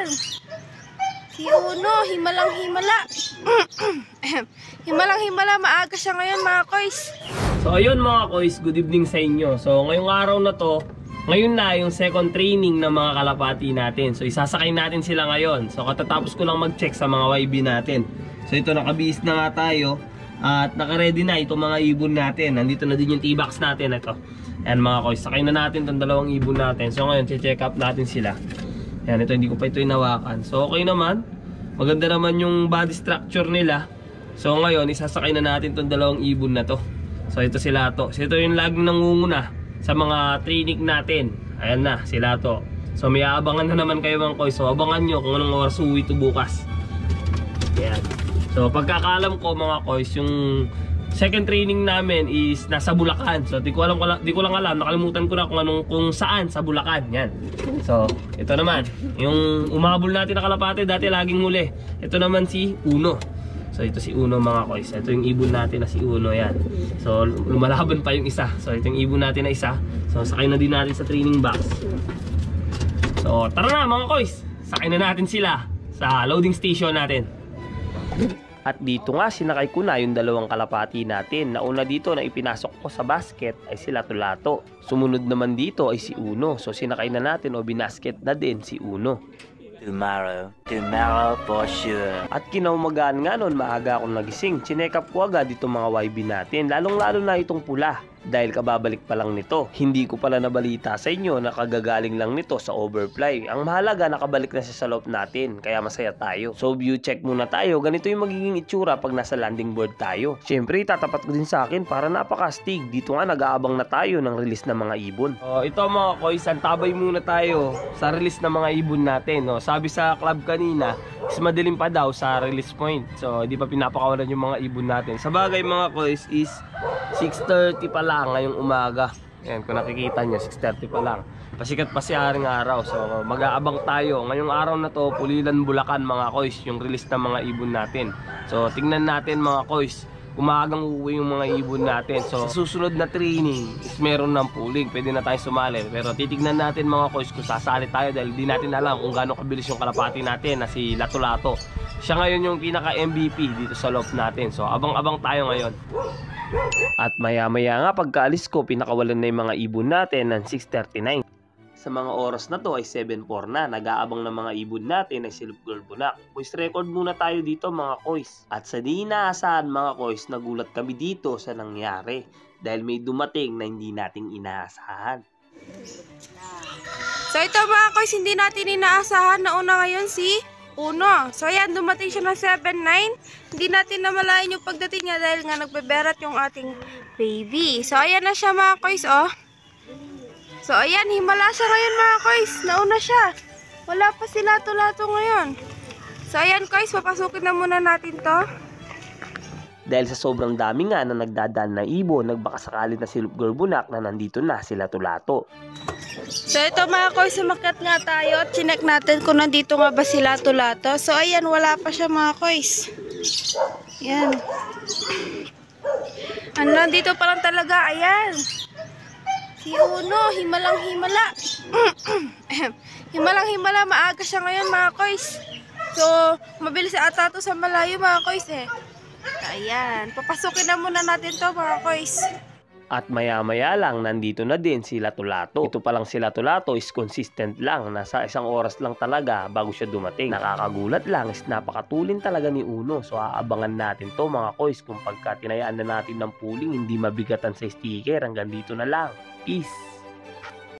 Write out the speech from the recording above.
Ayan. Si Uno, himalang-himala. Himalang-himala, maaga siya ngayon mga koys. So ayun mga koys, good evening sa inyo. So ngayong araw na to, ngayon na yung second training ng mga kalapati natin. So isasakay natin sila ngayon. So katatapos ko lang mag-check sa mga YB natin. So ito, nakabihis na nga tayo. At naka-ready na itong mga ibon natin. Nandito na din yung T-box natin. Ito. Ayan mga koys, sakay na natin itong dalawang ibon natin. So ngayon, check up natin sila. Ayan, ito, hindi ko pa ito inawakan. So okay naman. Maganda naman yung body structure nila. So ngayon, isasakay na natin itong dalawang ibon na to. So ito sila to. So ito yung laging nangunguna sa mga training natin. Ayan na, sila to. So may aabangan na naman kayo mga koys. So abangan nyo kung anong oras uwi ito bukas. Ayan. So pagkakaalam ko mga koys, yung second training namin is nasa Bulacan. So di ko lang alam, nakalimutan ko na kung saan sa Bulacan. Yan. So ito naman, yung umahabol natin na kalapate, dati laging huli. Ito naman si Uno. So ito si Uno mga koys. Ito yung ibon natin na si Uno, yan. So lumalaban pa yung isa. So ito yung ibon natin na isa. So sakay na din natin sa training box. So tara na mga koys, sakay na natin sila sa loading station natin. At dito nga sinakay ko na yung dalawang kalapati natin. Nauna dito na ipinasok ko sa basket ay si Lato-Lato. Sumunod naman dito ay si Uno. So sinakay na natin o binasket na din si Uno. Tomorrow for sure. At kinaumagaan nga noon, maaga akong nagising. Chinek up ko agad itong mga YB natin, lalong-lalo na itong pula. Dahil kababalik pa lang nito. Hindi ko pala nabalita sa inyo na kagagaling lang nito sa overfly. Ang mahalaga, nakabalik na siya sa loob natin, kaya masaya tayo. So view check muna tayo. Ganito yung magiging itsura pag nasa landing board tayo. Siyempre, tatapat ko din sa akin para napakastig. Dito nga nag-aabang na tayo ng release ng mga ibon. Ito mga koys, antabay muna tayo sa release ng mga ibon natin. Sabi sa club kanina, is madilim pa daw sa release point. So hindi pa pinapakawalan yung mga ibon natin. Sa bagay mga koys is 6:30 pa lang ngayong umaga. Ayan, kung nakikita nyo, 6:30 pa lang. Pasikat pa si haring araw. So mag-aabang tayo. Ngayong araw na to, Pulilan, Bulacan mga koys, yung release ng mga ibon natin. So tingnan natin mga koys, umagang uuwi yung mga ibon natin. So sa susunod na training is meron ng pooling, pwede na tayo sumali. Pero titignan natin mga koys kung sasali tayo, dahil di natin alam kung gaano kabilis yung kalapati natin na si Lato-Lato. Siya ngayon yung pinaka MVP dito sa loft natin. So abang-abang tayo ngayon. At maya-maya nga pagkaalis ko, pinakawalan na yung mga ibon natin ng 6:39. Sa mga oras na to ay 7:04 na. Nag-aabang ng mga ibon natin ay si Lupgulbunak. Voice record muna tayo dito mga koys. At sa di inaasahan mga koys, nagulat kami dito sa nangyari. Dahil may dumating na hindi nating inaasahan. So ito mga koys, hindi natin inaasahan na una ngayon si Uno. So ayan, dumating siya ng 7:09. Hindi natin namalayan yung pagdating niya dahil nga nagbeberat yung ating baby. So ayan na siya mga koys, oh. So ayan, himala siya ngayon mga koys. Nauna siya. Wala pa si Lato-Lato ngayon. So ayan koys, papasukin na muna natin to. Dahil sa sobrang dami nga na nagdadaan na ibon, nagbakasakali na si Lupgulbunak na nandito na si Lato-Lato. So ito mga koys, sumakat nga tayo at chinek natin kung nandito nga ba si Lato-Lato. So ayan, wala pa siya mga koys. Ayan. Ano, nandito pa lang talaga, ayan. Si Uno, himalang-himala. Himalang-himala, maaga siya ngayon mga koys. So, mabilis ata to sa malayo mga koys eh. Ayan, papasukin na muna natin to mga koys. At maya-maya lang, nandito na din si Lato-Lato. Ito pa lang si Lato-Lato is consistent lang. Nasa isang oras lang talaga bago siya dumating. Nakakagulat lang is napakatulin talaga ni Uno. So aabangan natin to mga koys kung pagka tinayaan na natin ng pooling, hindi mabigatan sa sticker. Hanggang dito na lang. Peace!